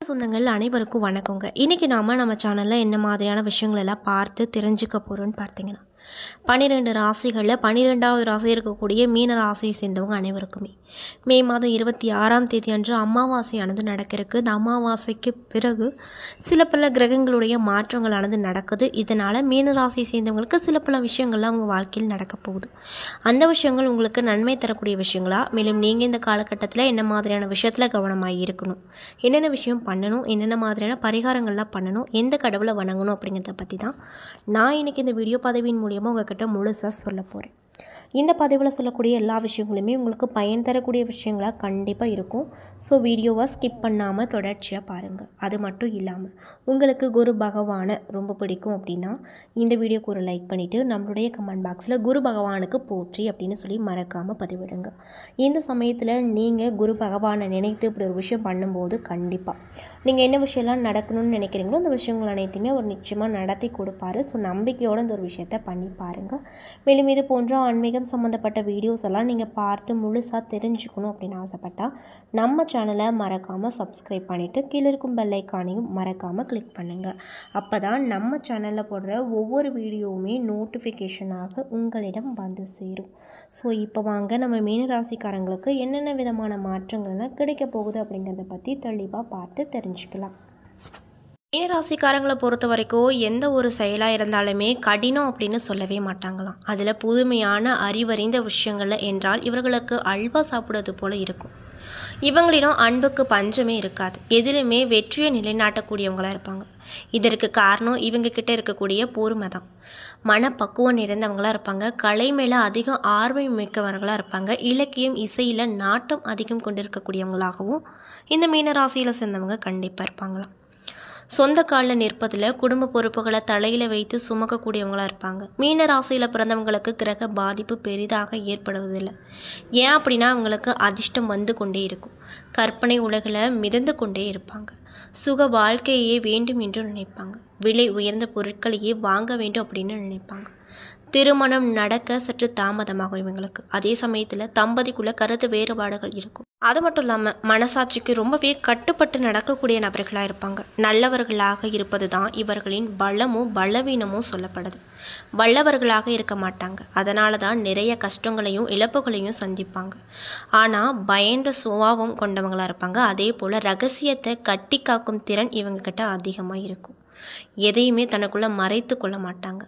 சொந்தங்கள் அனைவருக்கும் வணக்கங்க. இன்றைக்கி நம்ம சேனலில் என்ன மாதிரியான விஷயங்கள் எல்லாம் பார்த்து தெரிஞ்சுக்க போகிறோன்னு பார்த்தீங்கன்னா 12 ராசிகளில் 12வது ராசி இருக்கக்கூடிய மீன ராசியை சேர்ந்தவங்க அனைவருக்குமே மே மாதம் 26ஆம் தேதி அன்று அமாவாசையானது நடக்கிறதுக்கு. இந்த அமாவாசைக்கு பிறகு சில பல கிரகங்களுடைய மாற்றங்களானது நடக்குது. இதனால் மீன ராசியை சேர்ந்தவங்களுக்கு சில பல விஷயங்கள்லாம் அவங்க வாழ்க்கையில் நடக்க போகுது. அந்த விஷயங்கள் உங்களுக்கு நன்மை தரக்கூடிய விஷயங்களா, மேலும் நீங்கள் இந்த காலகட்டத்தில் என்ன மாதிரியான விஷயத்தில் கவனமாக இருக்கணும், என்னென்ன விஷயம் பண்ணணும், என்னென்ன மாதிரியான பரிகாரங்கள்லாம் பண்ணணும், எந்த கடவுளை வணங்கணும் அப்படிங்கிறத பற்றி தான் நான் இன்றைக்கி இந்த வீடியோ பதிவின் மூலியமாக உங்கள்கிட்ட முழுசாக சொல்ல போகிறேன். இந்த பதிவில் சொல்லக்கூடிய எல்லா விஷயங்களுமே உங்களுக்கு பயன் தரக்கூடிய விஷயங்களாக கண்டிப்பாக இருக்கும். ஸோ வீடியோவை ஸ்கிப் பண்ணாமல் தொடர்ச்சியாக பாருங்கள். அது மட்டும் இல்லாமல் உங்களுக்கு குரு பகவானை ரொம்ப பிடிக்கும் அப்படின்னா இந்த வீடியோக்கு ஒரு லைக் பண்ணிவிட்டு நம்மளுடைய கமெண்ட் பாக்ஸில் குரு பகவானுக்கு போற்றி அப்படின்னு சொல்லி மறக்காமல் பதிவிடுங்க. இந்த சமயத்தில் நீங்கள் குரு பகவானை நினைத்து இப்படி ஒரு விஷயம் பண்ணும்போது கண்டிப்பாக நீங்கள் என்ன விஷயம்லாம் நடக்கணும்னு நினைக்கிறீங்களோ அந்த விஷயங்கள் அனைத்துமே அவர் நிச்சயமாக நடத்தி கொடுப்பாரு. ஸோ நம்பிக்கையோடு இந்த ஒரு விஷயத்தை பண்ணி பாருங்கள். மேலும் இது போன்ற ஆன்மீகம் சம்மந்தப்பட்ட வீடியோஸ் எல்லாம் நீங்கள் பார்த்து முழுசாக தெரிஞ்சுக்கணும் அப்படின்னு ஆசைப்பட்டால் நம்ம சேனலை மறக்காமல் சப்ஸ்கிரைப் பண்ணிவிட்டு கீழே இருக்கும் பெல் ஐக்கானையும் மறக்காமல் கிளிக் பண்ணுங்கள். அப்போ தான் நம்ம சேனலில் போடுற ஒவ்வொரு வீடியோவுமே நோட்டிஃபிகேஷனாக உங்களிடம் வந்து சேரும். ஸோ இப்போ வாங்க நம்ம மீனராசிக்காரங்களுக்கு என்னென்ன விதமான மாற்றங்கள்லாம் கிடைக்க போகுது அப்படிங்கிறத பற்றி தெளிவாக பார்த்து தெரிஞ்சுக்கலாம். மீனராசிக்காரங்களை பொறுத்த வரைக்கும் எந்த ஒரு செயலாக இருந்தாலுமே கடினம் அப்படின்னு சொல்லவே மாட்டாங்களாம். அதில் புதுமையான அறிவறிந்த விஷயங்கள் என்றால் இவர்களுக்கு அல்வா சாப்பிடுவது போல இருக்கும். இவங்களிடம் அன்புக்கு பஞ்சமே இருக்காது. எதிலுமே வெற்றியை நிலைநாட்டக்கூடியவங்களாக இருப்பாங்க. இதற்கு காரணம் இவங்க கிட்ட இருக்கக்கூடிய பொறுமை தான். மனப்பக்குவம் நிறைந்தவங்களாக இருப்பாங்க. கலை மேலே அதிகம் ஆர்வம் மிக்கவர்களாக இருப்பாங்க. இலக்கியம் இசையில் நாட்டம் அதிகம் கொண்டிருக்கக்கூடியவங்களாகவும் இந்த மீனராசியில் சேர்ந்தவங்க கண்டிப்பாக இருப்பாங்களாம். சொந்த காலில் நிற்பதில் குடும்ப பொறுப்புகளை தலையில் வைத்து சுமக்கக்கூடியவங்களாக இருப்பாங்க. மீன ராசியில் பிறந்தவங்களுக்கு கிரக பாதிப்பு பெரிதாக ஏற்படுவதில்லை. ஏன் அப்படின்னா அவங்களுக்கு அதிர்ஷ்டம் வந்து கொண்டே இருக்கும். கற்பனை உலகில் மிதந்து கொண்டே இருப்பாங்க. சுக வாழ்க்கையே வேண்டும் என்று நினைப்பாங்க. விலை உயர்ந்த பொருட்களையே வாங்க வேண்டும் அப்படின்னு நினைப்பாங்க. திருமணம் நடக்க சற்று தாமதமாகும் இவங்களுக்கு. அதே சமயத்தில் தம்பதிக்குள்ள கருத்து வேறுபாடுகள் இருக்கும். அது மட்டும் இல்லாமல் மனசாட்சிக்கு ரொம்பவே கட்டுப்பட்டு நடக்கக்கூடிய நபர்களாக இருப்பாங்க. நல்லவர்களாக இருப்பது தான் இவர்களின் பலமும் பலவீனமும் சொல்லப்படுது. வல்லவர்களாக இருக்க மாட்டாங்க. அதனால தான் நிறைய கஷ்டங்களையும் இழப்புகளையும் சந்திப்பாங்க. ஆனால் பயந்த சுபாவம் கொண்டவங்களாக இருப்பாங்க. அதே போல் ரகசியத்தை கட்டி காக்கும் திறன் இவங்கக்கிட்ட அதிகமாக இருக்கும். எதையுமே தனக்குள்ளே மறைத்து கொள்ள மாட்டாங்க.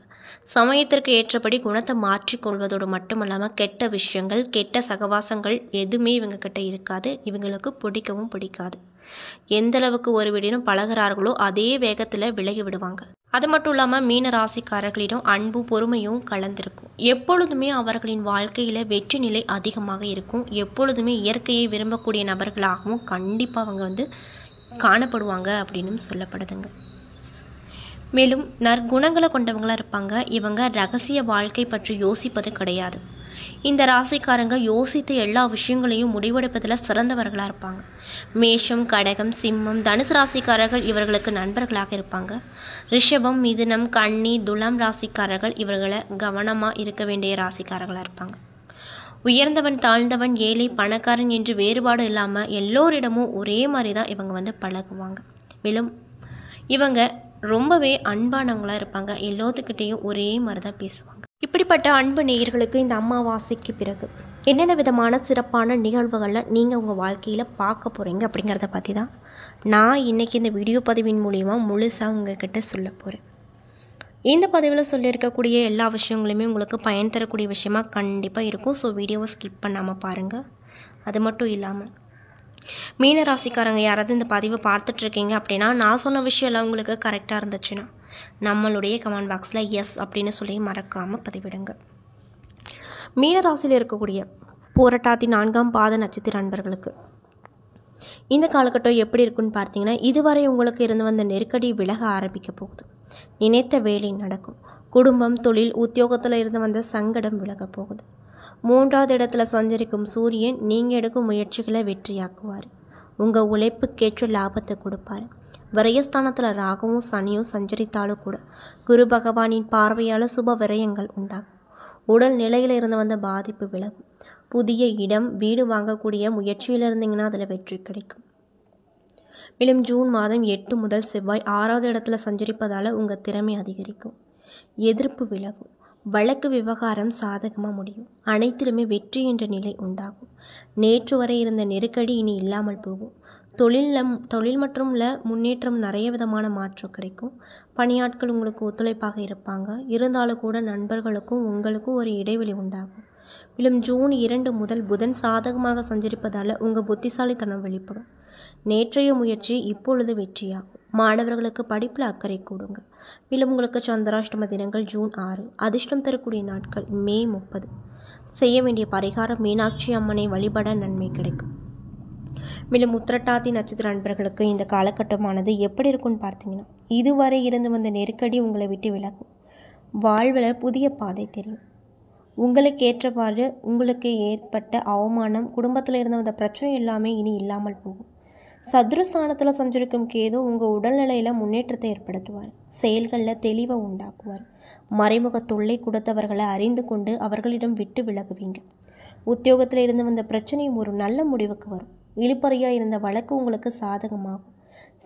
சமயத்திற்கு ஏற்றபடி குணத்தை மாற்றிக்கொள்வதோடு மட்டும் இல்லாமல் கெட்ட விஷயங்கள் கெட்ட சகவாசங்கள் எதுவுமே இவங்க கிட்ட இருக்காது. இவங்களுக்கு பிடிக்கவும் பிடிக்காது. எந்த அளவுக்கு ஒரு வீடினும் பழகிறார்களோ அதே வேகத்தில் விலகி விடுவாங்க. அது மட்டும் இல்லாமல் மீன ராசிக்காரர்களிடம் அன்பு பொறுமையும் கலந்திருக்கும். எப்பொழுதுமே அவர்களின் வாழ்க்கையில் வெற்றி நிலை அதிகமாக இருக்கும். எப்பொழுதுமே இயற்கையை விரும்பக்கூடிய நபர்களாகவும் கண்டிப்பாக அவங்க காணப்படுவாங்க அப்படின்னு சொல்லப்படுதுங்க. மேலும் நற்குணங்களை கொண்டவங்களாக இருப்பாங்க. இவங்க ரகசிய வாழ்க்கை பற்றி யோசிப்பது கிடையாது. இந்த ராசிக்காரங்க யோசித்த எல்லா விஷயங்களையும் முடிவெடுப்பதில் சிறந்தவர்களாக இருப்பாங்க. மேஷம், கடகம், சிம்மம், தனுசு ராசிக்காரர்கள் இவர்களுக்கு நண்பர்களாக இருப்பாங்க. ரிஷபம், மிதுனம், கன்னி, துலாம் ராசிக்காரர்கள் இவர்களை கவனமாக இருக்க வேண்டிய ராசிக்காரர்களாக இருப்பாங்க. உயர்ந்தவன் தாழ்ந்தவன் ஏழை பணக்காரன் என்று வேறுபாடு இல்லாமல் எல்லோரிடமும் ஒரே மாதிரி தான் இவங்க பழகுவாங்க. மேலும் இவங்க ரொம்பவே அன்பானவங்களாக இருப்பாங்க. எல்லாத்துக்கிட்டேயும் ஒரே மாதிரி தான் பேசுவாங்க. இப்படிப்பட்ட அன்பு நேயர்களுக்கு இந்த அமாவாசைக்கு பிறகு என்னென்ன விதமான சிறப்பான நிகழ்வுகளில் நீங்கள் உங்கள் வாழ்க்கையில் பார்க்க போகிறீங்க அப்படிங்கிறத பற்றி தான் நான் இன்றைக்கி இந்த வீடியோ பதிவின் மூலிமா முழுசாக உங்ககிட்ட சொல்ல போகிறேன். இந்த பதிவில் சொல்லியிருக்கக்கூடிய எல்லா விஷயங்களுமே உங்களுக்கு பயன் தரக்கூடிய விஷயமா கண்டிப்பாக இருக்கும். ஸோ வீடியோவை ஸ்கிப் பண்ணாமல் பாருங்கள். அது மட்டும் இல்லாமல் மீனராசிக்காரங்க யாராவது இந்த பதிவை பார்த்துட்ருக்கீங்க அப்படின்னா நான் சொன்ன விஷயம் எல்லாம் உங்களுக்கு கரெக்டாக இருந்துச்சுன்னா நம்மளுடைய கமெண்ட் பாக்ஸில் எஸ் அப்படின்னு சொல்லி மறக்காமல் பதிவிடுங்க. மீனராசியில் இருக்கக்கூடிய புரட்டாதி 4ஆம் பாத நட்சத்திர நண்பர்களுக்கு இந்த காலகட்டம் எப்படி இருக்குன்னு பார்த்தீங்கன்னா இதுவரை உங்களுக்கு இருந்து வந்த நெருக்கடி விலக ஆரம்பிக்க போகுது. நினைத்த வேலை நடக்கும். குடும்பம், தொழில், உத்தியோகத்தில் இருந்து வந்த சங்கடம் விலக போகுது. 3வது இடத்துல சஞ்சரிக்கும் சூரியன் நீங்கள் எடுக்கும் முயற்சிகளை வெற்றியாக்குவார். உங்கள் உழைப்புக்கேற்ற லாபத்தை கொடுப்பார். விரயஸ்தானத்தில் ராகுவும் சனியும் சஞ்சரித்தாலும் கூட குரு பகவானின் பார்வையால் சுப விரயங்கள் உண்டாகும். உடல் நிலையில் இருந்து வந்த பாதிப்பு விலகும். புதிய இடம், வீடு வாங்கக்கூடிய முயற்சியில் இருந்தீங்கன்னா அதில் வெற்றி கிடைக்கும். மேலும் ஜூன் மாதம் 8 முதல் செவ்வாய் 6வது இடத்துல சஞ்சரிப்பதால் உங்கள் திறமை அதிகரிக்கும். எதிர்ப்பு விலகும். வழக்கு விவகாரம் சாதகமாக முடியும். அனைத்திலுமே வெற்றி என்ற நிலை உண்டாகும். நேற்று வரை இருந்த நெருக்கடி இனி இல்லாமல் போகும். தொழில் மற்றும் முன்னேற்றம் நிறைய விதமான மாற்றம் கிடைக்கும். பணியாட்கள் உங்களுக்கு ஒத்துழைப்பாக இருப்பாங்க. இருந்தாலும் கூட நண்பர்களுக்கும் உங்களுக்கும் ஒரு இடைவெளி உண்டாகும். மேலும் ஜூன் 2 முதல் புதன் சாதகமாக சஞ்சரிப்பதால் உங்கள் புத்திசாலித்தனம் வெளிப்படும். நேற்றைய முயற்சி இப்பொழுது வெற்றியாகும். மாணவர்களுக்கு படிப்பில் அக்கறை கூடுங்க. மேலும் உங்களுக்கு சந்திராஷ்டம தினங்கள் ஜூன் 6. அதிர்ஷ்டம் தரக்கூடிய நாட்கள் மே 30. செய்ய வேண்டிய பரிகாரம் மீனாட்சி அம்மனை வழிபட நன்மை கிடைக்கும். மேலும் உத்திரட்டாதி நட்சத்திர நண்பர்களுக்கு இந்த காலகட்டமானது எப்படி இருக்குன்னு பார்த்தீங்கன்னா, இதுவரை இருந்து வந்த நெருக்கடி உங்களை விட்டு விலகும். வாழ்வில் புதிய பாதை தெரியும். உங்களுக்கு ஏற்றவாறு உங்களுக்கு ஏற்பட்ட அவமானம், குடும்பத்தில் இருந்து வந்த பிரச்சனை எல்லாமே இனி இல்லாமல் போகும். சத்ருஸ்தானத்தில் சஞ்சரிக்கும் கேது உங்கள் உடல்நிலையில் முன்னேற்றத்தை ஏற்படுத்துவார். செயல்களில் தெளிவை உண்டாக்குவார். மறைமுக தொல்லை கொடுத்தவர்களை அறிந்து கொண்டு அவர்களிடம் விட்டு விலகுவீங்க. உத்தியோகத்தில் இருந்து வந்த பிரச்சனையும் ஒரு நல்ல முடிவுக்கு வரும். இழுபறியாக இருந்த வழக்கு உங்களுக்கு சாதகமாகும்.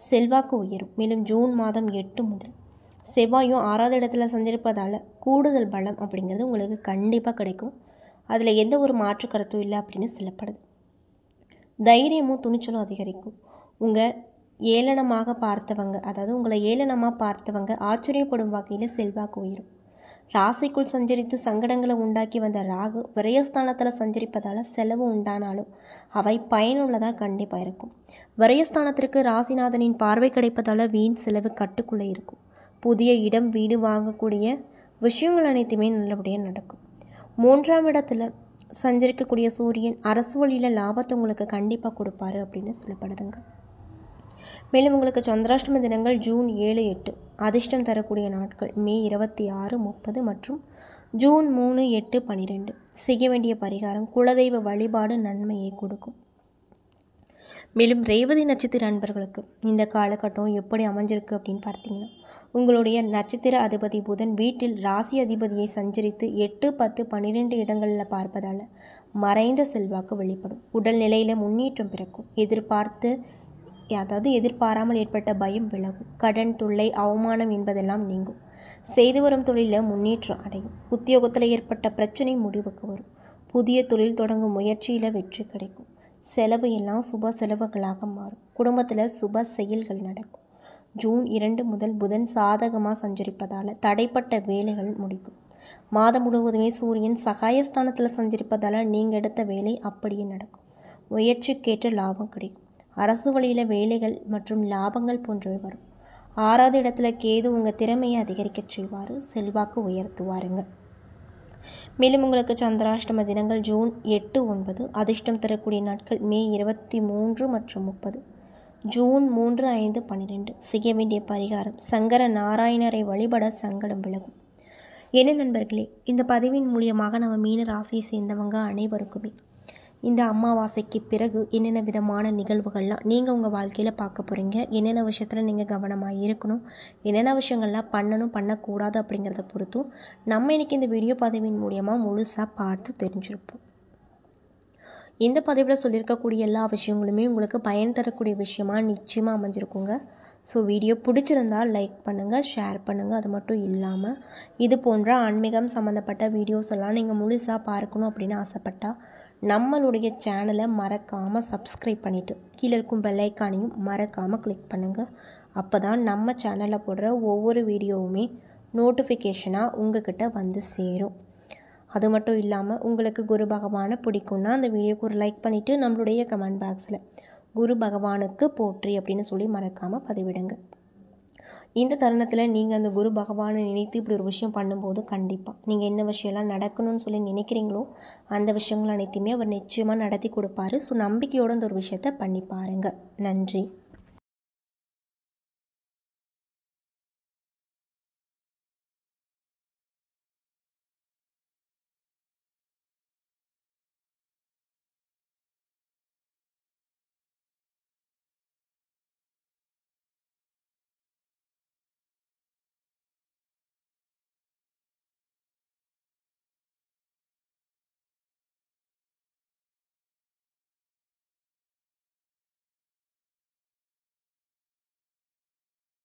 செல்வாக்கு உயரும். மேலும் ஜூன் மாதம் 8 முதல் செவ்வாயும் 6வது இடத்துல சஞ்சரிப்பதால் கூடுதல் பலம் அப்படிங்கிறது உங்களுக்கு கண்டிப்பாக கிடைக்கும். அதில் எந்த ஒரு மாற்று கருத்தும் இல்லை அப்படின்னு சொல்லப்படுது. தைரியமும் துணிச்சலும் அதிகரிக்கும். உங்கள் ஏளனமாக பார்த்தவங்க, அதாவது உங்களை ஏளனமாக பார்த்தவங்க ஆச்சரியப்படும் வகையில் செல்வாக்கு உயரும். ராசிக்குள் சஞ்சரித்து சங்கடங்களை உண்டாக்கி வந்த ராகு விரயஸ்தானத்தில் சஞ்சரிப்பதால் செலவு உண்டானாலும் அவை பயனுள்ளதாக கண்டிப்பாக இருக்கும். விரயஸ்தானத்திற்கு ராசிநாதனின் பார்வை கிடைப்பதால் வீண் செலவு கட்டுக்குள்ளே இருக்கும். புதிய இடம் வீடு வாங்கக்கூடிய விஷயங்கள் அனைத்துமே நல்லபடியாக நடக்கும். 3ஆம் இடத்துல சஞ்சரிக்கக்கூடிய சூரியன் அரசு வழியில் லாபத்தை உங்களுக்கு கண்டிப்பாக கொடுப்பாரு அப்படின்னு சொல்லப்படுதுங்க. மேலும் உங்களுக்கு சந்திராஷ்டம தினங்கள் ஜூன் 7, 8. அதிர்ஷ்டம் தரக்கூடிய நாட்கள் மே 26, 30 மற்றும் ஜூன் 3, 8, 12. செய்ய வேண்டிய பரிகாரம் குலதெய்வ வழிபாடு நன்மையை கொடுக்கும். மேலும் ரேவதி நட்சத்திர அன்பர்களுக்கு இந்த காலகட்டம் எப்படி அமைஞ்சிருக்கு அப்படின்னு பார்த்தீங்கன்னா, உங்களுடைய நட்சத்திர அதிபதி புதன் வீட்டில் ராசி அதிபதியை சஞ்சரித்து 8, 10, 12 இடங்களில் பார்ப்பதால் மறைந்த செல்வாக்கு வெளிப்படும். உடல்நிலையில் முன்னேற்றம் பிறக்கும். எதிர்பாராமல் ஏற்பட்ட பயம் விலகும். கடன் தொல்லை அவமானம் என்பதெல்லாம் நீங்கும். செய்து வரும் தொழிலில் முன்னேற்றம் அடையும். உத்தியோகத்தில் ஏற்பட்ட பிரச்சனை முடிவுக்கு வரும். புதிய தொழில் தொடங்கும் முயற்சியில் வெற்றி கிடைக்கும். செலவு எல்லாம் சுப செலவுகளாக மாறும். குடும்பத்தில் சுப செயல்கள் நடக்கும். ஜூன் 2 முதல் புதன் சாதகமாக சஞ்சரிப்பதால் தடைப்பட்ட வேலைகள் முடிக்கும். மாதம் முழுவதுமே சூரியன் சகாயஸ்தானத்தில் சஞ்சரிப்பதால் நீங்கள் எடுத்த வேலை அப்படியே நடக்கும். முயற்சிக்கேற்ற லாபம் கிடைக்கும். அரசு வழியில் வேலைகள் மற்றும் லாபங்கள் போன்றவை வரும். 6வது இடத்துல கேது உங்கள் திறமையை அதிகரிக்க செய்வார். செல்வாக்கு உயர்த்துவாருங்க. மேலும் உங்களுக்கு சந்திராஷ்டம தினங்கள் ஜூன் 8, 9. அதிர்ஷ்டம் தரக்கூடிய நாட்கள் மே 23 மற்றும் 30. ஜூன் 3, 5, 12. செய்ய வேண்டிய பரிகாரம் சங்கர நாராயணரை வழிபட சங்கடம் விலகும். என்ன நண்பர்களே, இந்த பதிவின் மூலியமாக நம்ம மீன ராசியை சேர்ந்தவங்க அனைவருக்குமே இந்த அமாவாசைக்கு பிறகு என்னென்ன விதமான நிகழ்வுகள்லாம் நீங்கள் உங்கள் வாழ்க்கையில் பார்க்க போகிறீங்க, என்னென்ன விஷயத்தில் நீங்கள் கவனமாக இருக்கணும், என்னென்ன விஷயங்கள்லாம் பண்ணணும் பண்ணக்கூடாது அப்படிங்கிறத பொறுத்தும் நம்ம இன்றைக்கி இந்த வீடியோ பதிவின் மூலியமாக முழுசாக பார்த்து தெரிஞ்சிருப்போம். இந்த பதிவில் சொல்லியிருக்கக்கூடிய எல்லா விஷயங்களுமே உங்களுக்கு பயன் தரக்கூடிய விஷயமாக நிச்சயமாக அமைஞ்சிருக்குங்க. ஸோ வீடியோ பிடிச்சிருந்தால் லைக் பண்ணுங்கள், ஷேர் பண்ணுங்கள். அது மட்டும் இல்லாமல் இது போன்ற ஆன்மீகம் சம்மந்தப்பட்ட வீடியோஸ் எல்லாம் நீங்கள் முழுசாக பார்க்கணும் அப்படின்னு ஆசைப்பட்டால் நம்மளுடைய சேனலை மறக்காமல் சப்ஸ்கிரைப் பண்ணிவிட்டு கீழே இருக்கும் பெல் ஐக்கானையும் மறக்காமல் கிளிக் பண்ணுங்கள். அப்போ தான் நம்ம சேனலில் போடுற ஒவ்வொரு வீடியோவுமே நோட்டிஃபிகேஷனாக உங்கள்கிட்ட வந்து சேரும். அது மட்டும் இல்லாமல் உங்களுக்கு குரு பகவானை பிடிக்கும்னா அந்த வீடியோக்கு ஒரு லைக் பண்ணிவிட்டு நம்மளுடைய கமெண்ட் பாக்ஸில் குரு பகவானுக்கு போற்றி அப்படின்னு சொல்லி மறக்காமல் பதிவிடுங்க. இந்த தருணத்தில் நீங்கள் அந்த குரு பகவானை நினைத்து இப்படி ஒரு விஷயம் பண்ணும்போது கண்டிப்பாக நீங்கள் என்ன விஷயம்லாம் நடக்கணும்னு சொல்லி நினைக்கிறீங்களோ அந்த விஷயங்கள் அனைத்தையுமே அவர் நிச்சயமாக நடத்தி கொடுப்பாரு. ஸோ நம்பிக்கையோடு அந்த ஒரு விஷயத்தை பண்ணி பாருங்கள். நன்றி.